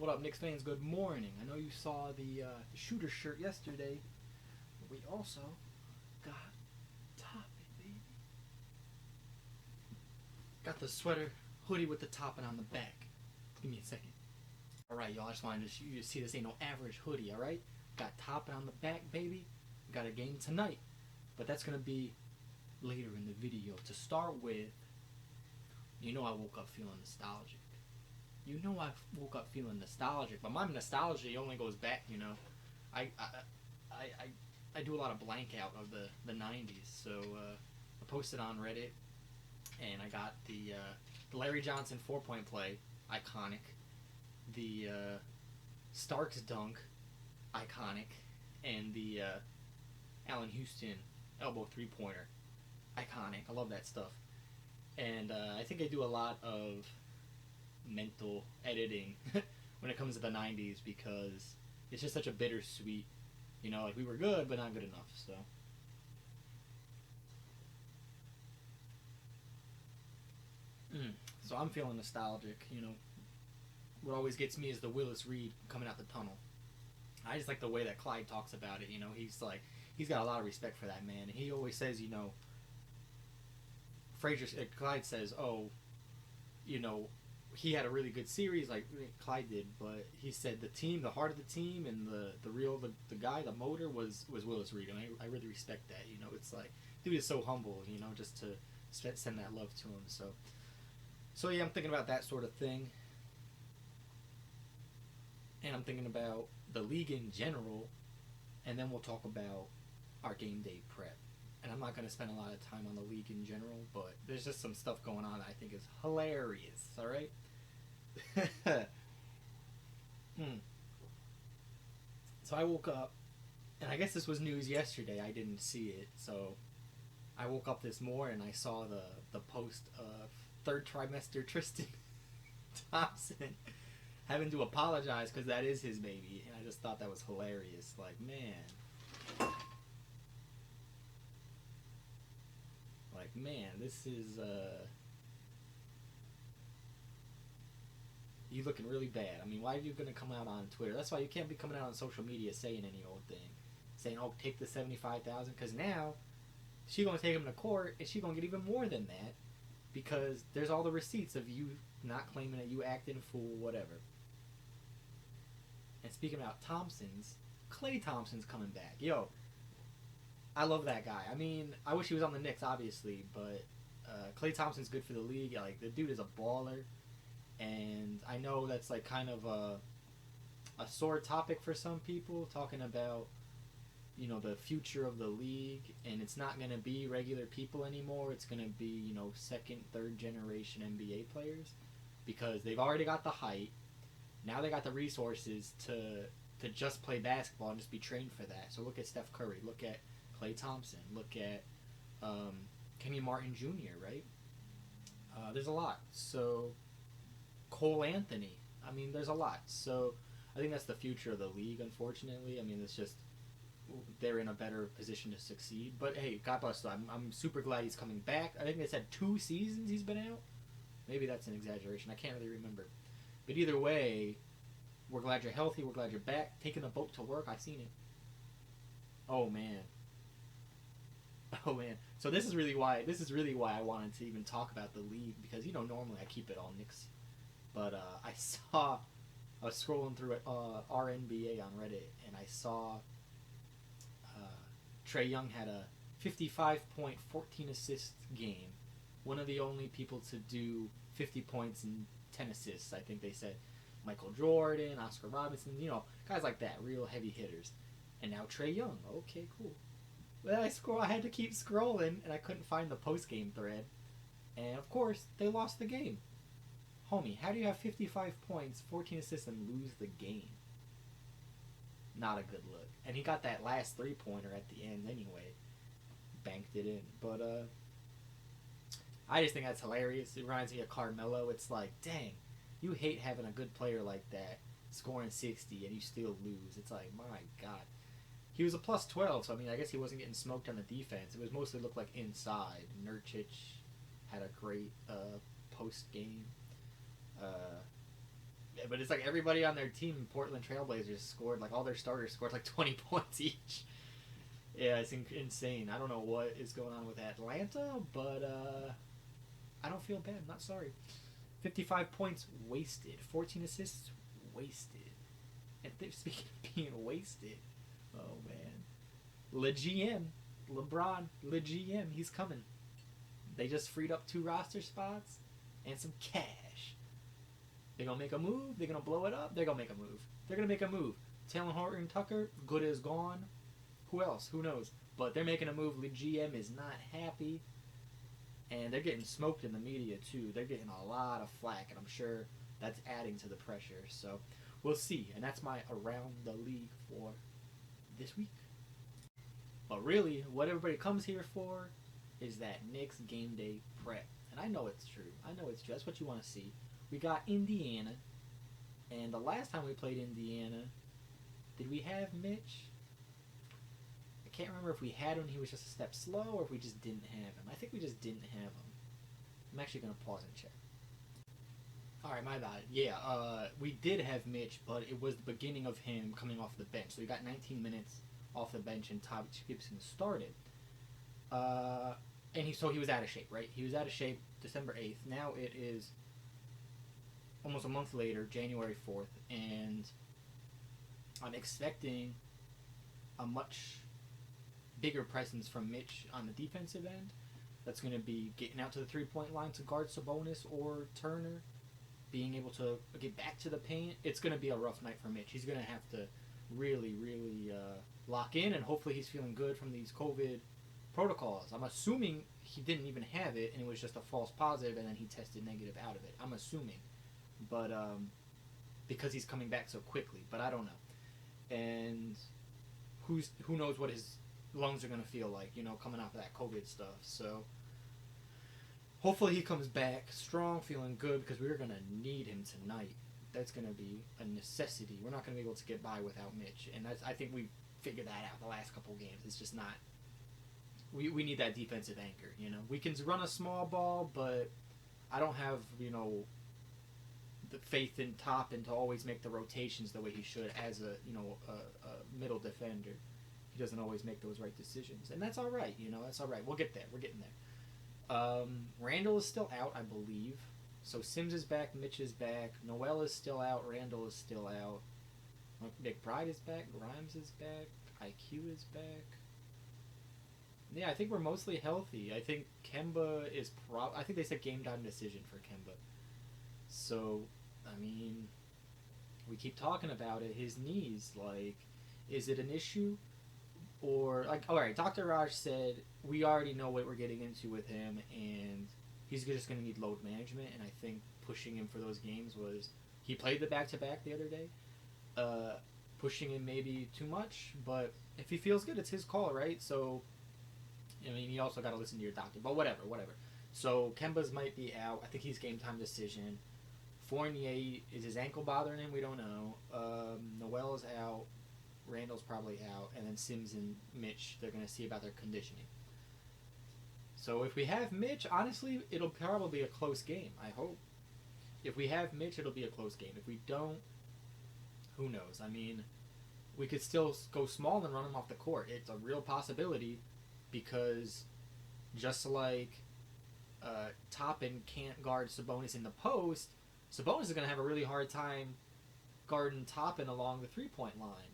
What up, Knicks fans? Good morning. I know you saw the shooter shirt yesterday, but we also got Toppin, baby. Got the sweater hoodie with the Toppin on the back. Give me a second. Alright, y'all, I just wanted you to see this ain't no average hoodie, alright? Got Toppin on the back, baby. We got a game tonight, but that's going to be later in the video. To start with, you know I woke up feeling nostalgic. You know I woke up feeling nostalgic, but my nostalgia only goes back, you know. I do a lot of blank out of the 90s, so I posted on Reddit, and I got the Larry Johnson 4-point play, iconic, the Starks dunk, iconic, and the Allen Houston elbow 3-pointer, iconic. I love that stuff. And I think I do a lot of mental editing when it comes to the 90s because it's just such a bittersweet, you know, like we were good but not good enough. So I'm feeling nostalgic, you know. What always gets me is the Willis Reed coming out the tunnel. I just like the way that Clyde talks about it, you know. He's got a lot of respect for that man. He always says, you know, Clyde says, oh, you know, he had a really good series like Clyde did, but he said the team, the heart of the team, and the guy, the motor was Willis Reed, and I really respect that. You know, it's like dude is so humble, you know, just to send that love to him. So yeah, I'm thinking about that sort of thing, and I'm thinking about the league in general, and then we'll talk about our game day prep. And I'm not going to spend a lot of time on the league in general, but there's just some stuff going on that I think is hilarious, alright? So I woke up, and I guess this was news yesterday, I didn't see it, so I woke up this morning and I saw the post of third trimester Tristan Thompson having to apologize because that is his baby, and I just thought that was hilarious. Like, man, this is, you looking really bad. I mean, why are you going to come out on Twitter? That's why you can't be coming out on social media saying any old thing. Saying, oh, take the $75,000, because now she's going to take him to court, and she's going to get even more than that, because there's all the receipts of you not claiming that you acted fool, whatever. And speaking about Thompsons, Klay Thompson's coming back. Yo, I love that guy. I mean, I wish he was on the Knicks, obviously, but Klay Thompson's good for the league. Like, the dude is a baller, and I know that's like kind of a sore topic for some people, talking about, you know, the future of the league, and it's not going to be regular people anymore. It's going to be, you know, second, third generation NBA players, because they've already got the height. Now they got the resources to just play basketball and just be trained for that. So look at Steph Curry. Look at Klay Thompson. Look at Kenny Martin Jr., right? There's a lot. So Cole Anthony. I mean, there's a lot. So I think that's the future of the league, unfortunately. I mean, it's just they're in a better position to succeed. But hey, God bless them. I'm super glad he's coming back. I think they said 2 seasons he's been out. Maybe that's an exaggeration. I can't really remember. But either way, we're glad you're healthy. We're glad you're back. Taking the boat to work. I seen it. Oh man. Oh man. So this is really why I wanted to even talk about the league, because you know normally I keep it all Knicks, but I was scrolling through our NBA on Reddit, and I saw Trae Young had a 55-point, 14 assist game. One of the only people to do 50 points and 10 assists, I think they said. Michael Jordan, Oscar Robinson, you know, guys like that, real heavy hitters. And now Trae Young. Okay, cool. But I had to keep scrolling, and I couldn't find the post-game thread. And of course, they lost the game. Homie, how do you have 55 points, 14 assists, and lose the game? Not a good look. And he got that last 3-pointer at the end anyway. Banked it in. But I just think that's hilarious. It reminds me of Carmelo. It's like, dang, you hate having a good player like that scoring 60 and you still lose. It's like, my God. He was a plus 12, so I mean, I guess he wasn't getting smoked on the defense. It was mostly looked like inside. Nurkic had a great post game. Yeah, but it's like everybody on their team, Portland Trailblazers, scored, like all their starters scored like 20 points each. Yeah, it's insane. I don't know what is going on with Atlanta, but I don't feel bad. I'm not sorry. 55 points wasted. 14 assists wasted. And speaking of being wasted, oh man. LeGm. LeBron. LeGm. He's coming. They just freed up 2 roster spots and some cash. They're going to make a move. They're going to blow it up. They're going to make a move. They're going to make a move. Taylor Horton Tucker, good as gone. Who else? Who knows? But they're making a move. LeGm is not happy. And they're getting smoked in the media, too. They're getting a lot of flack, and I'm sure that's adding to the pressure. So we'll see. And that's my Around the League for this week. But really, what everybody comes here for is that Knicks game day prep. And I know it's true. I know it's true. That's what you want to see. We got Indiana. And the last time we played Indiana, did we have Mitch? I can't remember if we had him, he was just a step slow, or if we just didn't have him. I think we just didn't have him. I'm actually going to pause and check. Alright, my bad. Yeah, we did have Mitch, but it was the beginning of him coming off the bench. So he got 19 minutes off the bench and Todd Gibson started. And he was out of shape, right? He was out of shape December 8th. Now it is almost a month later, January 4th, and I'm expecting a much bigger presence from Mitch on the defensive end. That's going to be getting out to the three-point line to guard Sabonis or Turner, being able to get back to the paint. It's going to be a rough night for Mitch. He's going to have to really, really lock in, and hopefully he's feeling good from these COVID protocols. I'm assuming he didn't even have it, and it was just a false positive, and then he tested negative out of it. I'm assuming. But because he's coming back so quickly. But I don't know. And who knows what his lungs are going to feel like, coming off of that COVID stuff. So hopefully he comes back strong, feeling good, because we're going to need him tonight. That's going to be a necessity. We're not going to be able to get by without Mitch. And I think we figured that out the last couple of games. It's just not... We need that defensive anchor, We can run a small ball, but I don't have, the faith in Toppin to always make the rotations the way he should as a middle defender. He doesn't always make those right decisions, and that's all right. That's all right. We'll get there. We're getting there. Randle is still out, I believe. So Sims is back, Mitch is back, Noel is still out, Randle is still out. McBride is back, Grimes is back, IQ is back. Yeah, I think we're mostly healthy. I think Kemba is I think they said game time decision for Kemba. So, I mean, we keep talking about it. His knees, is it an issue? Or, alright, Dr. Raj said we already know what we're getting into with him, and he's just going to need load management, and I think pushing him for those games was... He played the back-to-back the other day. Pushing him maybe too much, but if he feels good, it's his call, right? So, I mean, you also got to listen to your doctor, but whatever. So, Kemba's might be out. I think he's game time decision. Fournier, is his ankle bothering him? We don't know. Noel is out. Randall's probably out. And then Sims and Mitch, they're going to see about their conditioning. So if we have Mitch, honestly, it'll probably be a close game, I hope. If we have Mitch, it'll be a close game. If we don't, who knows? I mean, we could still go small and run him off the court. It's a real possibility because just like Toppin can't guard Sabonis in the post, Sabonis is going to have a really hard time guarding Toppin along the three-point line.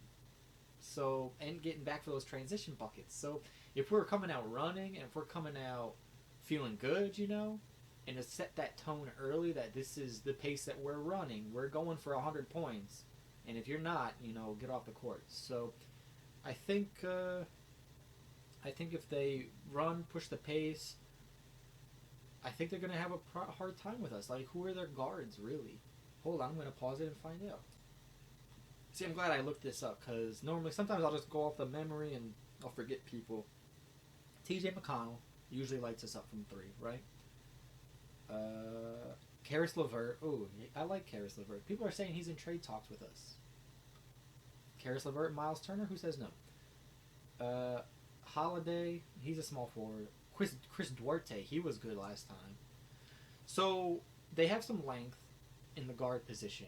So, and getting back for those transition buckets. So, if we're coming out running and if we're coming out feeling good, and to set that tone early that this is the pace that we're running, we're going for 100 points. And if you're not, get off the court. So, I think if they run, push the pace, I think they're going to have a hard time with us. Who are their guards, really? Hold on, I'm going to pause it and find out. See, I'm glad I looked this up, because normally, sometimes I'll just go off the memory and I'll forget people. TJ McConnell usually lights us up from 3, right? Karis Levert. Oh, I like Karis Levert. People are saying he's in trade talks with us. Karis Levert and Miles Turner? Who says no? Holiday, he's a small forward. Chris Duarte, he was good last time. So, they have some length in the guard position.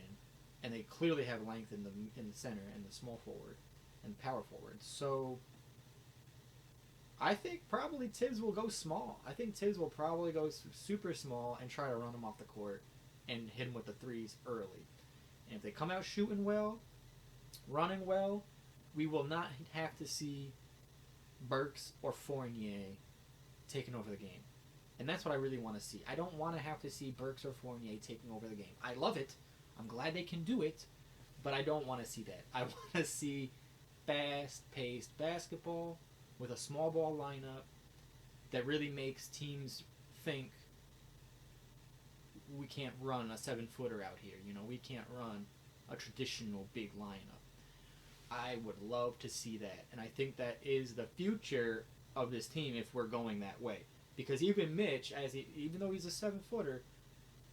and they clearly have length in the center and the small forward and power forward. So I think probably Thibs will go small. I think Thibs will probably go super small and try to run him off the court and hit him with the threes early. And if they come out shooting well, running well, we will not have to see Burks or Fournier taking over the game. And that's what I really want to see. I don't want to have to see Burks or Fournier taking over the game. I love it. I'm glad they can do it, but I don't want to see that. I want to see fast-paced basketball with a small ball lineup that really makes teams think we can't run a 7-footer out here. You know, we can't run a traditional big lineup. I would love to see that, and I think that is the future of this team if we're going that way. Because even Mitch, even though he's a 7-footer,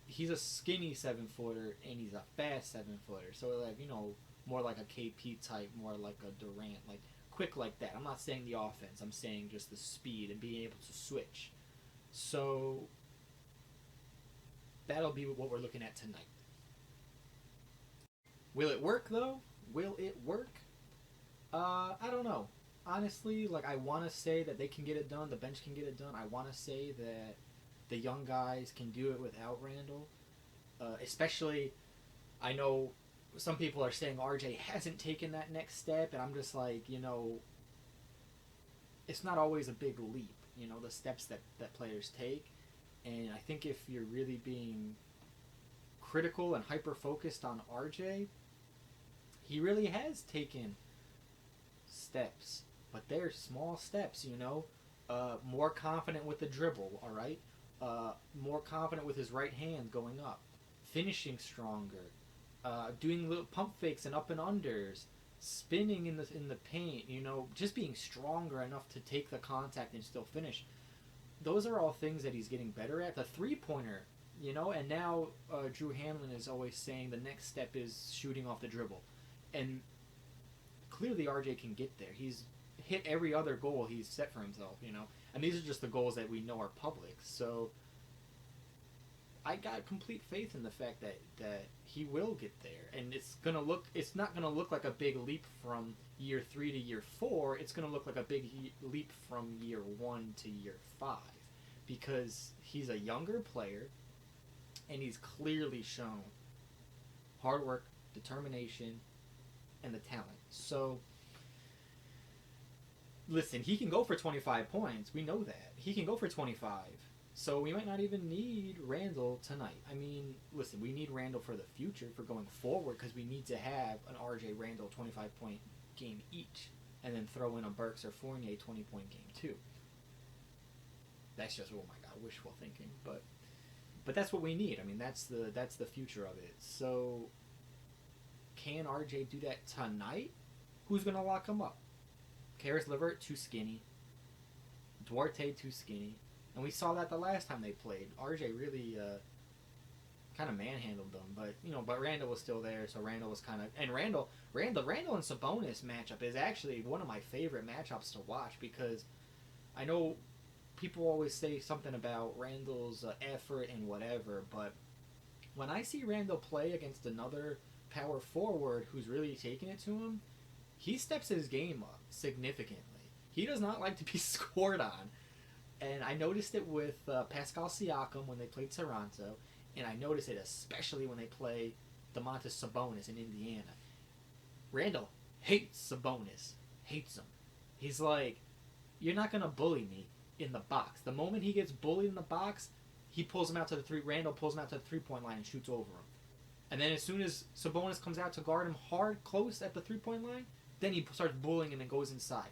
he's a skinny 7-footer and he's a fast 7-footer. So like, you know, more like a KP type, more like a Durant, like quick like that. I'm not saying the offense. I'm saying just the speed and being able to switch. So that'll be what we're looking at tonight. Will it work though? Will it work? I don't know. Honestly, like, I want to say that they can get it done. The bench can get it done. I want to say that the young guys can do it without Randle. Especially, I know some people are saying RJ hasn't taken that next step, and I'm just like, you know, it's not always a big leap, you know, the steps that players take. And I think if you're really being critical and hyper-focused on RJ, he really has taken steps. But they're small steps, you know. More confident with the dribble, all right? More confident with his right hand going up. Finishing stronger. Doing little pump fakes and up and unders. Spinning in the paint, you know. Just being stronger enough to take the contact and still finish. Those are all things that he's getting better at. The three-pointer, you know. And now Drew Hanlon is always saying the next step is shooting off the dribble. And clearly RJ can get there. He's hit every other goal he's set for himself, you know. And these are just the goals that we know are public. So I got complete faith in the fact that he will get there. And it's not gonna look like a big leap from year 3 to year 4. It's gonna look like a big leap from year 1 to year 5. Because he's a younger player and he's clearly shown hard work, determination, and the talent. So listen, he can go for 25 points. We know that. He can go for 25. So we might not even need Randle tonight. I mean, listen, we need Randle for the future, for going forward, because we need to have an RJ Randle 25-point game each, and then throw in a Burks or Fournier 20-point game too. That's just, oh my God, wishful thinking. But that's what we need. I mean, that's the future of it. So can RJ do that tonight? Who's going to lock him up? Karis LeVert, too skinny. Duarte, too skinny. And we saw that the last time they played. RJ really kind of manhandled them. But Randle was still there, so Randle was kind of... And Randle and Sabonis matchup is actually one of my favorite matchups to watch, because I know people always say something about Randle's effort and whatever, but when I see Randle play against another power forward who's really taking it to him, he steps his game up significantly. He does not like to be scored on. And I noticed it with Pascal Siakam when they played Toronto, and I noticed it especially when they play Domantas Sabonis in Indiana. Randle hates Sabonis. Hates him. He's like, you're not going to bully me in the box. The moment he gets bullied in the box, he pulls him out to the Randle pulls him out to the three-point line and shoots over him. And then as soon as Sabonis comes out to guard him hard, close at the three-point line, then he starts bullying him and goes inside.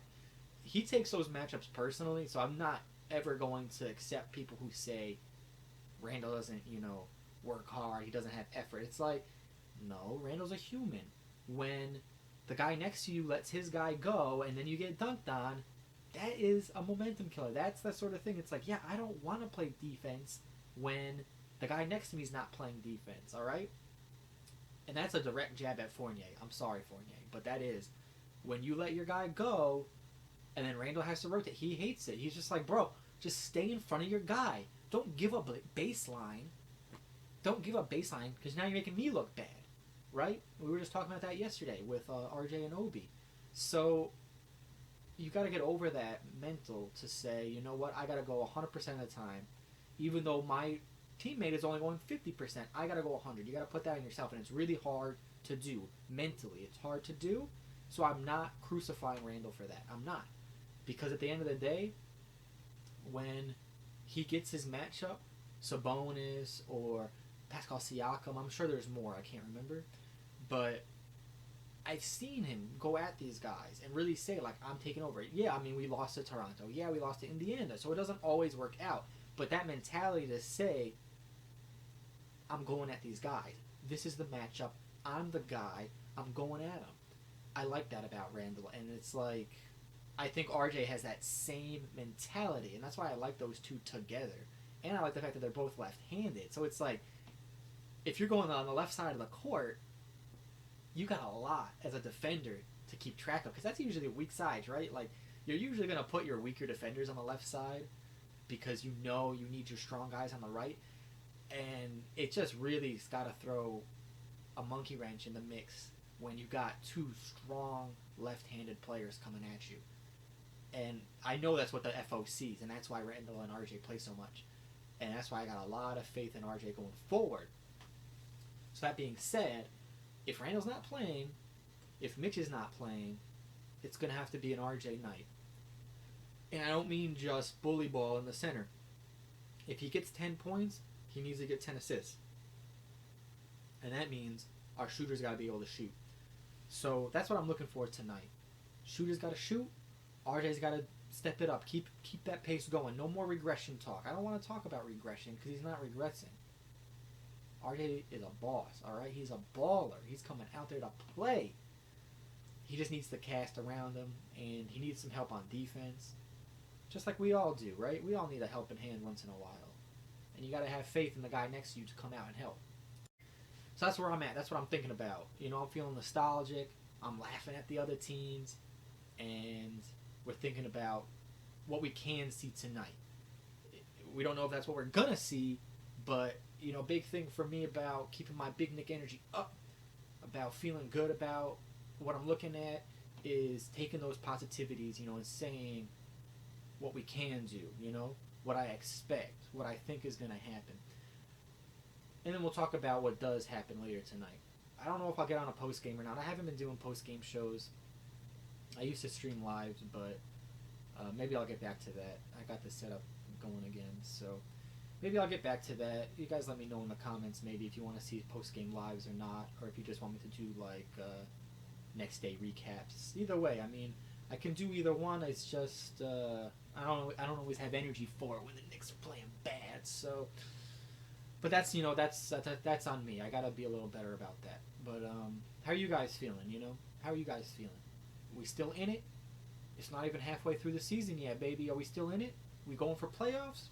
He takes those matchups personally, so I'm not ever going to accept people who say Randle doesn't, work hard, he doesn't have effort. It's like, no, Randle's a human. When the guy next to you lets his guy go and then you get dunked on, that is a momentum killer. That's the sort of thing. It's like, yeah, I don't want to play defense when the guy next to me is not playing defense, all right? And that's a direct jab at Fournier. I'm sorry, Fournier, but that is, when you let your guy go and then Randle has to rotate, he hates it. He's just like, bro, just stay in front of your guy. Don't give up baseline. Don't give up baseline, because now you're making me look bad, right? We were just talking about that yesterday with RJ and Obi. So you got to get over that mental to say, you know what, I got to go 100% of the time. Even though my teammate is only going 50%, I got to go 100. You got to put that in yourself, and it's really hard to do mentally. It's hard to do, so I'm not crucifying Randle for that. I'm not. Because at the end of the day, when he gets his matchup, Sabonis or Pascal Siakam, I'm sure there's more, I can't remember, but I've seen him go at these guys and really say, like, I'm taking over. Yeah, I mean, we lost to Toronto. Yeah, we lost to Indiana, so it doesn't always work out. But that mentality to say, I'm going at these guys. This is the matchup. I'm the guy. I'm going at him. I like that about Randle, and it's like, I think RJ has that same mentality, and that's why I like those two together. And I like the fact that they're both left-handed. So it's like, if you're going on the left side of the court, you got a lot as a defender to keep track of, because that's usually the weak sides, right? Like, you're usually going to put your weaker defenders on the left side because you know you need your strong guys on the right, and it just really's got to throw a monkey wrench in the mix when you got two strong left-handed players coming at you. And I know that's what the FO sees, and that's why Randle and RJ play so much, and that's why I got a lot of faith in RJ going forward. So that being said, if Randle's not playing, if Mitch is not playing, it's going to have to be an RJ night. And I don't mean just bully ball in the center. If he gets 10 points, he needs to get 10 assists. And that means our shooters got to be able to shoot. So that's what I'm looking for tonight. Shooters got to shoot. RJ's got to step it up. Keep that pace going. No more regression talk. I don't want to talk about regression because he's not regressing. RJ is a boss, all right? He's a baller. He's coming out there to play. He just needs to cast around him, and he needs some help on defense, just like we all do, right? We all need a helping hand once in a while, and you got to have faith in the guy next to you to come out and help. So that's where I'm at. That's what I'm thinking about. You know, I'm feeling nostalgic. I'm laughing at the other teams, and we're thinking about what we can see tonight. We don't know if that's what we're going to see, but you know, big thing for me about keeping my Big Knick Energy up, about feeling good about what I'm looking at, is taking those positivities, you know, and saying what we can do, you know, what I expect, what I think is going to happen. And then we'll talk about what does happen later tonight. I don't know if I'll get on a post-game or not. I haven't been doing post-game shows. I used to stream lives, but maybe I'll get back to that. I got the setup going again, so maybe I'll get back to that. You guys let me know in the comments maybe if you want to see post-game lives or not, or if you just want me to do like next day recaps. Either way, I mean, I can do either one. It's just I don't always have energy for it when the Knicks are playing bad. So, but that's, you know, that's on me. I gotta be a little better about that. But how are you guys feeling? You know, how are you guys feeling? We still in it? It's not even halfway through the season yet, baby. Are we still in it? We going for playoffs?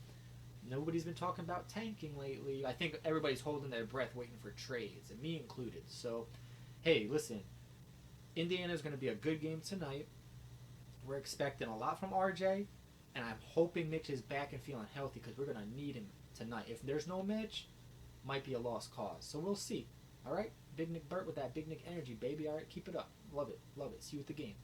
Nobody's been talking about tanking lately. I think everybody's holding their breath waiting for trades, and me included. So, hey, listen, Indiana's going to be a good game tonight. We're expecting a lot from RJ, and I'm hoping Mitch is back and feeling healthy because we're going to need him tonight. If there's no Mitch, might be a lost cause. So we'll see. All right? Big Knick Burt with that Big Knick Energy, baby. All right, keep it up. Love it. Love it. See you at the game.